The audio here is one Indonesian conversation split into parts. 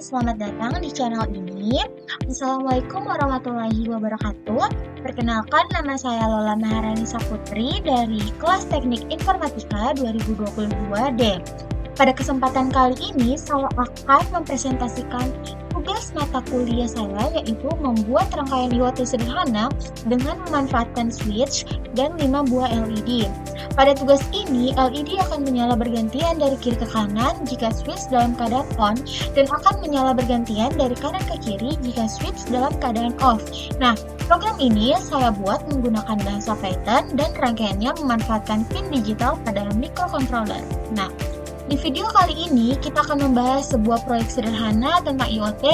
selamat datang di channel ini. Assalamualaikum warahmatullahi wabarakatuh. Perkenalkan, nama saya Lola Maharani Saputri dari kelas Teknik Informatika 2022D. Pada kesempatan kali ini, saya akan mempresentasikan tugas mata kuliah saya, yaitu membuat rangkaian IoT sederhana dengan memanfaatkan switch dan 5 buah LED. Pada tugas ini, LED akan menyala bergantian dari kiri ke kanan jika switch dalam keadaan on, dan akan menyala bergantian dari kanan ke kiri jika switch dalam keadaan off. Nah, program ini saya buat menggunakan bahasa Python dan rangkaiannya memanfaatkan pin digital pada microcontroller. Nah, di video kali ini kita akan membahas sebuah proyek sederhana tentang IoT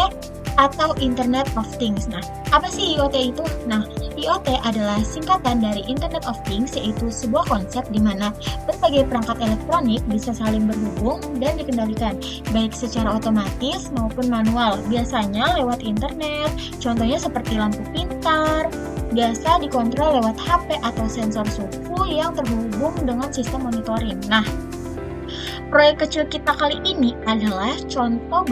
atau Internet of Things. Nah, apa sih IoT itu? Nah, IoT adalah singkatan dari Internet of Things, yaitu sebuah konsep di mana berbagai perangkat elektronik bisa saling berhubung dan dikendalikan, baik secara otomatis maupun manual, biasanya lewat internet, contohnya seperti lampu pintar, biasa dikontrol lewat HP atau sensor suhu yang terhubung dengan sistem monitoring. Nah, proyek kecil kita kali ini adalah contoh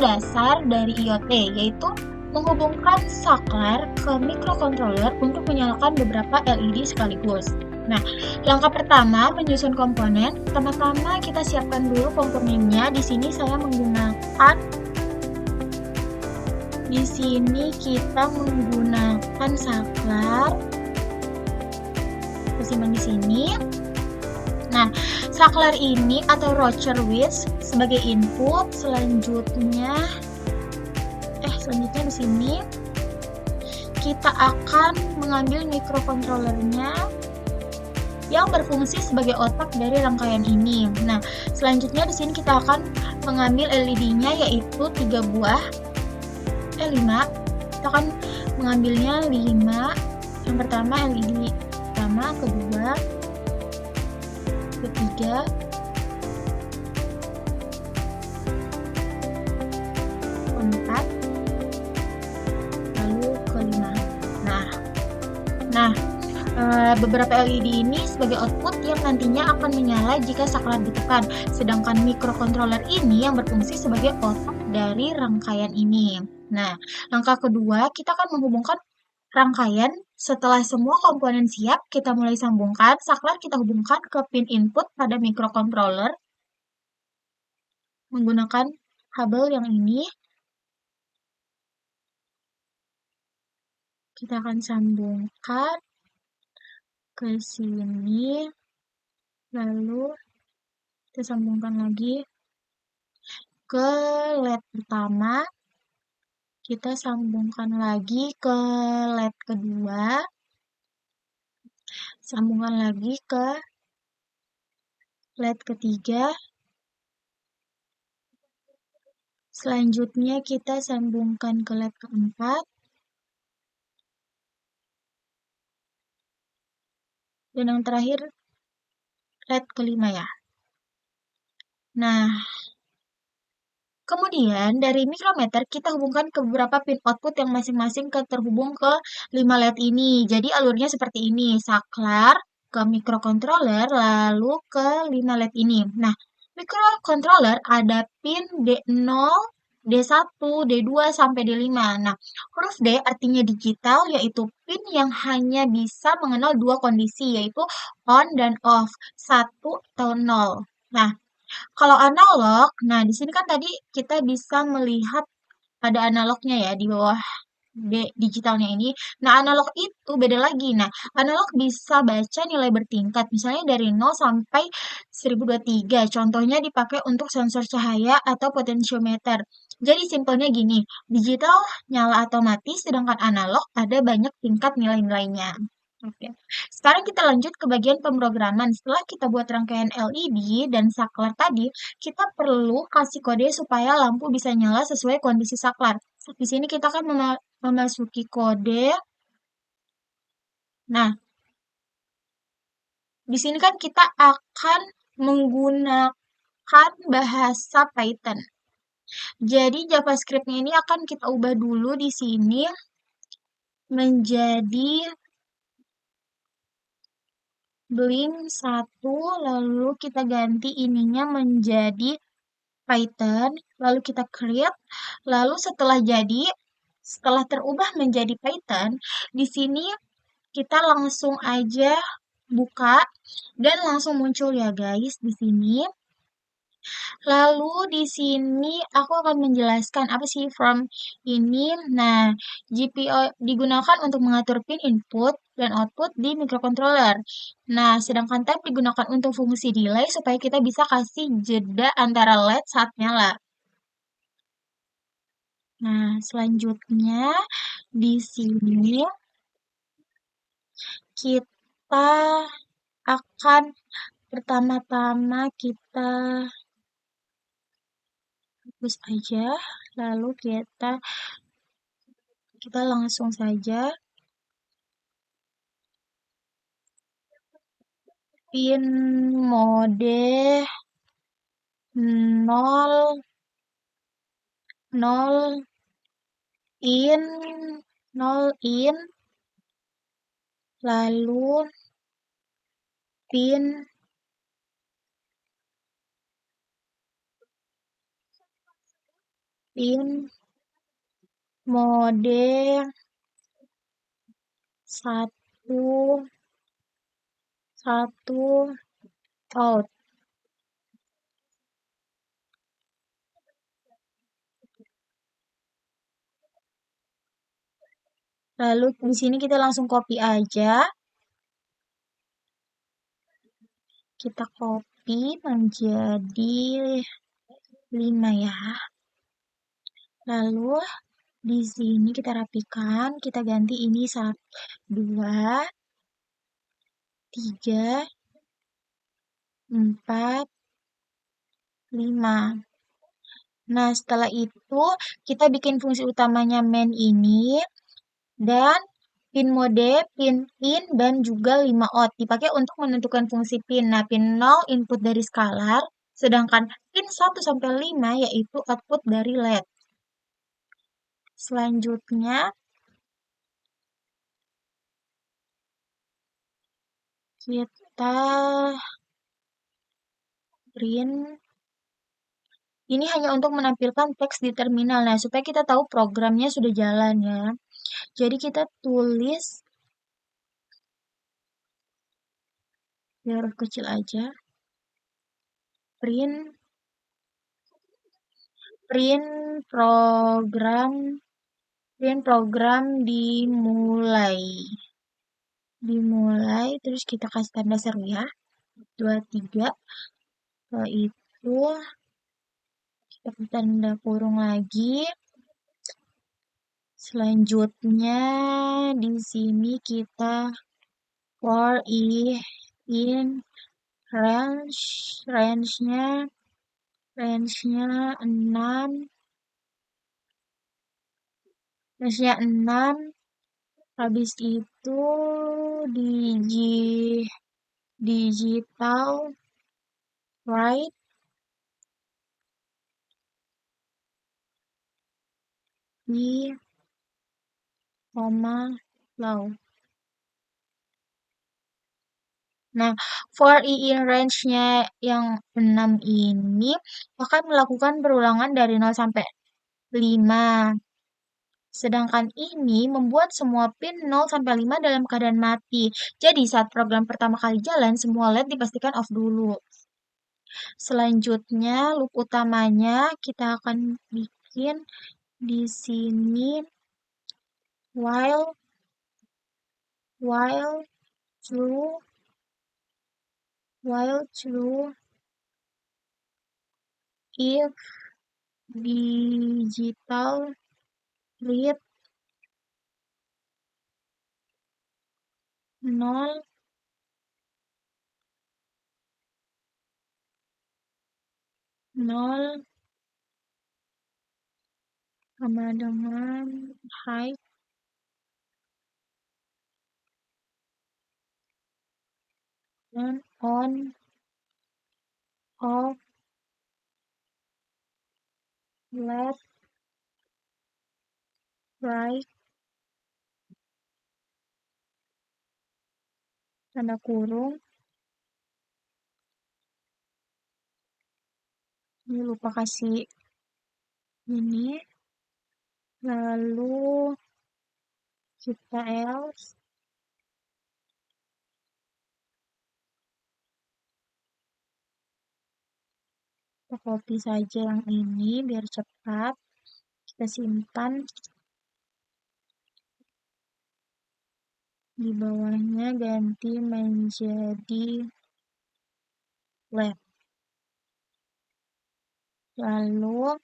dasar dari IoT, yaitu menghubungkan saklar ke microcontroller untuk menyalakan beberapa LED sekaligus. Nah, langkah pertama menyusun komponen. Pertama-tama kita siapkan dulu komponennya. Di sini kita menggunakan saklar. Kita simpan di sini. Nah, saklar ini atau rotor wheel sebagai input. Selanjutnya di sini kita akan mengambil microcontrollernya yang berfungsi sebagai otak dari rangkaian ini. Nah, selanjutnya di sini kita akan mengambil LED-nya, yaitu 5. Kita akan mengambilnya 5. Yang pertama LED pertama, kedua, ketiga, keempat, lalu kelima. Nah, beberapa LED ini sebagai output yang nantinya akan menyala jika saklar ditekan, sedangkan microcontroller ini yang berfungsi sebagai otak dari rangkaian ini. Nah, langkah kedua kita akan menghubungkan rangkaian. Setelah semua komponen siap, kita mulai sambungkan. Saklar kita hubungkan ke pin input pada microcontroller menggunakan kabel yang ini. Kita akan sambungkan ke sini, lalu kita sambungkan lagi ke LED pertama. Kita sambungkan lagi ke LED kedua, sambungkan lagi ke LED ketiga, selanjutnya kita sambungkan ke LED keempat, dan yang terakhir LED kelima ya. Nah, kemudian dari mikrometer kita hubungkan ke beberapa pin output yang masing-masing terhubung ke 5 LED ini. Jadi alurnya seperti ini, saklar ke microcontroller lalu ke 5 LED ini. Nah, microcontroller ada pin D0, D1, D2 sampai D5. Nah, huruf D artinya digital, yaitu pin yang hanya bisa mengenal 2 kondisi, yaitu on dan off, 1 atau 0. Nah, kalau analog, nah di sini kan tadi kita bisa melihat ada analognya ya di bawah digitalnya ini. Nah, analog itu beda lagi. Nah, analog bisa baca nilai bertingkat, misalnya dari 0 sampai 1023. Contohnya dipakai untuk sensor cahaya atau potentiometer. Jadi simpelnya gini, digital nyala otomatis, sedangkan analog ada banyak tingkat nilai-nilainya. Oke. Sekarang kita lanjut ke bagian pemrograman. Setelah kita buat rangkaian LED dan saklar tadi, kita perlu kasih kode supaya lampu bisa nyala sesuai kondisi saklar. Di sini kita akan memasuki kode. Nah, di sini kan kita akan menggunakan bahasa Python. Jadi JavaScript-nya ini akan kita ubah dulu di sini menjadi blink 1, lalu kita ganti ininya menjadi Python, lalu kita create, lalu setelah terubah menjadi Python, di sini kita langsung aja buka dan langsung muncul ya guys di sini. Lalu di sini aku akan menjelaskan apa sih from ini. Nah, GPIO digunakan untuk mengatur pin input dan output di microcontroller. Nah, sedangkan tab digunakan untuk fungsi delay supaya kita bisa kasih jeda antara LED saat nyala. Nah, selanjutnya di sini kita akan pertama-tama kita hapus aja, lalu kita langsung saja pin mode 0 0 in 0 in, lalu pin mode 1 out. Lalu di sini kita langsung copy aja. Kita copy menjadi 5 ya. Lalu di sini kita rapikan, kita ganti ini 1, 2, 3, 4, 5. Nah, setelah itu kita bikin fungsi utamanya main ini dan pin mode, pin in, dan juga 5 out dipakai untuk menentukan fungsi pin. Nah, pin 0 input dari scalar, sedangkan pin 1 sampai 5 yaitu output dari LED. Selanjutnya kita print. Ini hanya untuk menampilkan teks di terminal. Nah, supaya kita tahu programnya sudah jalan ya. Jadi kita tulis biar kecil aja. Print program dimulai terus kita kasih tanda seru ya. 2, 3. Setelah itu kita kasih tanda kurung lagi. Selanjutnya di sini kita for in range-nya 6, habis itu digital right di koma low. Nah, for in range-nya yang 6 ini akan melakukan perulangan dari 0 sampai 5. Sedangkan ini membuat semua pin 0 sampai 5 dalam keadaan mati. Jadi saat program pertama kali jalan, semua LED dipastikan off dulu. Selanjutnya, loop utamanya kita akan bikin di sini while true if digital read 0 0 sama dengan high dan on off left right tanda kurung Ini lupa kasih ini. Lalu kita else. Kita copy saja yang ini biar cepat. Kita simpan. Di bawahnya ganti menjadi left. Lalu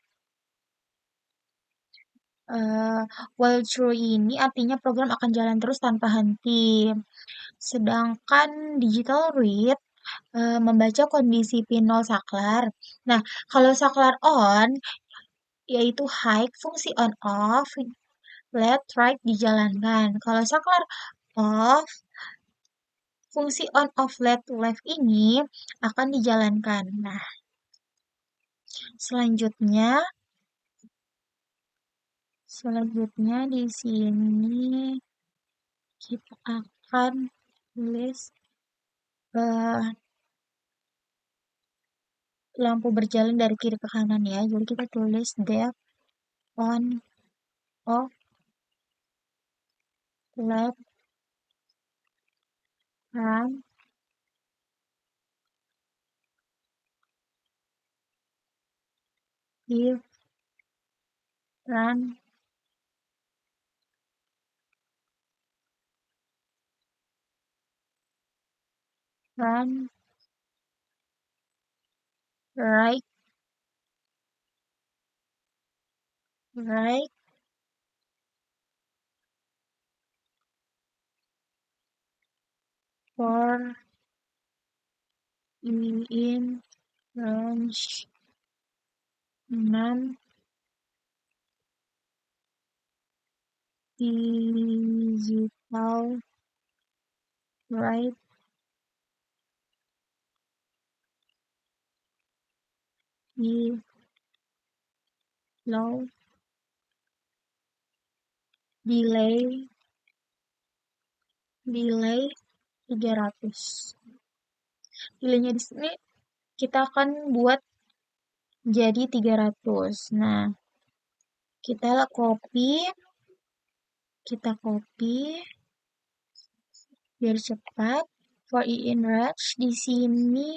while true ini artinya program akan jalan terus tanpa henti. Sedangkan digital read membaca kondisi pin 0 saklar. Nah, kalau saklar on yaitu high, fungsi on off, left right dijalankan. Kalau saklar off, fungsi on off left ini akan dijalankan. Nah, selanjutnya di sini kita akan tulis lampu berjalan dari kiri ke kanan ya. Jadi kita tulis def on off left run if run run right right for in range 6 digital right di low delay 300. Delaynya di sini kita akan buat jadi 300. Nah, kita copy biar cepat. For in range di sini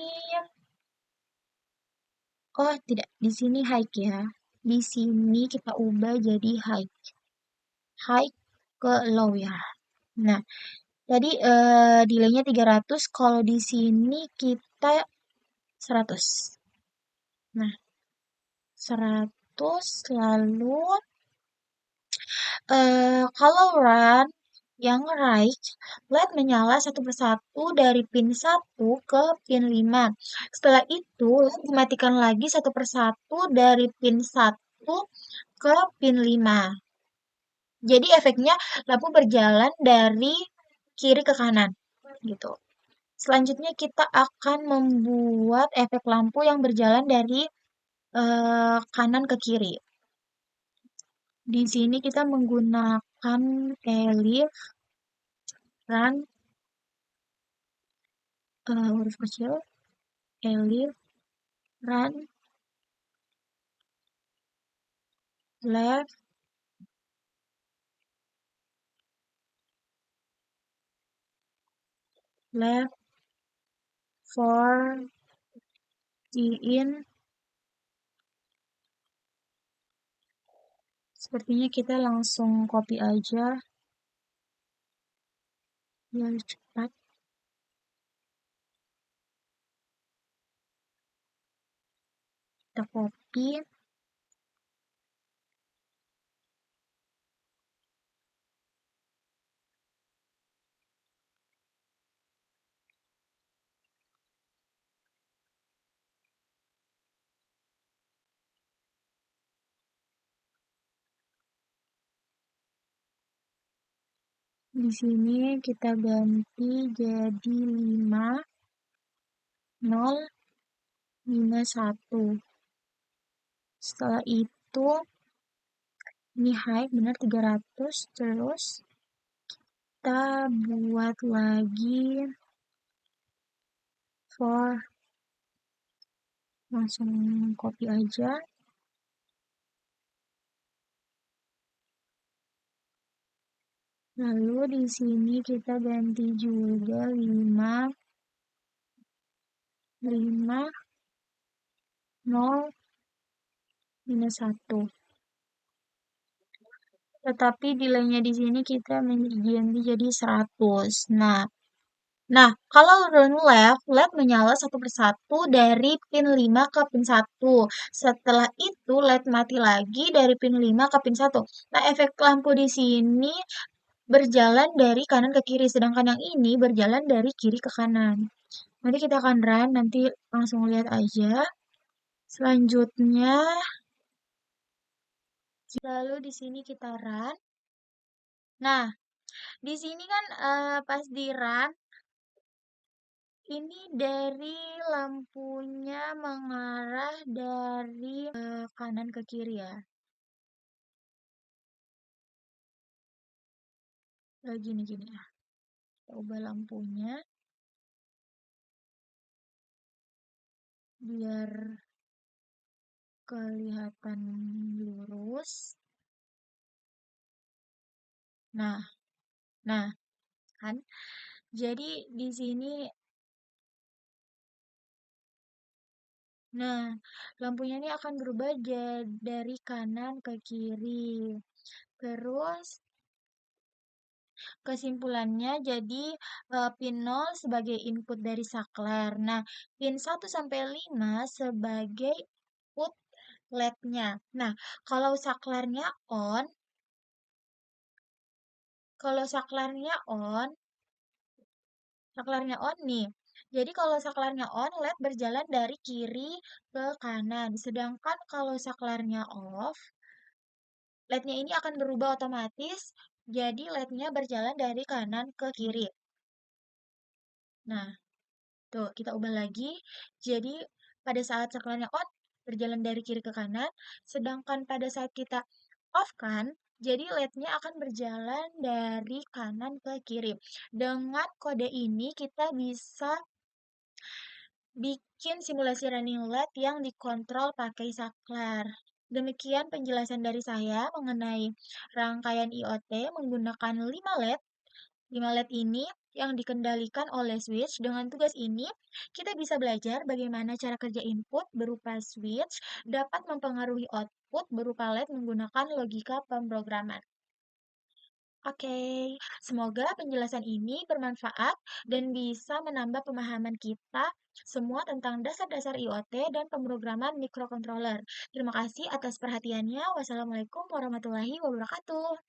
tidak, di sini high ya. Di sini kita ubah jadi high. High ke low ya. Nah, tadi delaynya 300, kalau di sini kita 100. Nah, 100 lalu kalau run yang right, LED menyala satu persatu dari pin 1 ke pin 5. Setelah itu, LED dimatikan lagi satu persatu dari pin 1 ke pin 5. Jadi efeknya lampu berjalan dari kiri ke kanan gitu. Selanjutnya kita akan membuat efek lampu yang berjalan dari kanan ke kiri. Di sini kita menggunakan elif run huruf kecil, elif run left for in. Sepertinya kita langsung copy aja biar cepat. Kita copy. Di sini kita ganti jadi 5 0 5 1. Setelah itu ini high benar 300, terus kita buat lagi for Langsung copy aja. Lalu di sini kita ganti juga 5, 0, minus 1. Tetapi delay-nya di sini kita ganti jadi 100. Nah, kalau run LED menyala satu persatu dari pin 5 ke pin 1. Setelah itu LED mati lagi dari pin 5 ke pin 1. Nah, efek lampu di sini berjalan dari kanan ke kiri, sedangkan yang ini berjalan dari kiri ke kanan. Nanti kita akan run, nanti langsung lihat aja. Selanjutnya, lalu di sini kita run. Nah, di sini kan pas di run, ini dari lampunya mengarah dari kanan ke kiri ya. Gini ya. Kita ubah lampunya biar kelihatan lurus. Nah, kan. Jadi di sini, nah, lampunya ini akan berubah dari kanan ke kiri. Terus kesimpulannya jadi pin 0 sebagai input dari saklar. Nah, pin 1 sampai 5 sebagai output LED-nya. Nah, kalau saklarnya on, kalau saklarnya on nih. Jadi kalau saklarnya on, LED berjalan dari kiri ke kanan. Sedangkan kalau saklarnya off, LED-nya ini akan berubah otomatis. Jadi LED-nya berjalan dari kanan ke kiri. Nah, tuh, kita ubah lagi. Jadi, pada saat saklarnya on, berjalan dari kiri ke kanan. Sedangkan pada saat kita off kan, jadi LED-nya akan berjalan dari kanan ke kiri. Dengan kode ini, kita bisa bikin simulasi running LED yang dikontrol pakai saklar. Demikian penjelasan dari saya mengenai rangkaian IoT menggunakan 5 LED. 5 LED ini yang dikendalikan oleh switch. Dengan tugas ini, kita bisa belajar bagaimana cara kerja input berupa switch dapat mempengaruhi output berupa LED menggunakan logika pemrograman. Oke, semoga penjelasan ini bermanfaat dan bisa menambah pemahaman kita semua tentang dasar-dasar IoT dan pemrograman mikrokontroler. Terima kasih atas perhatiannya. Wassalamualaikum warahmatullahi wabarakatuh.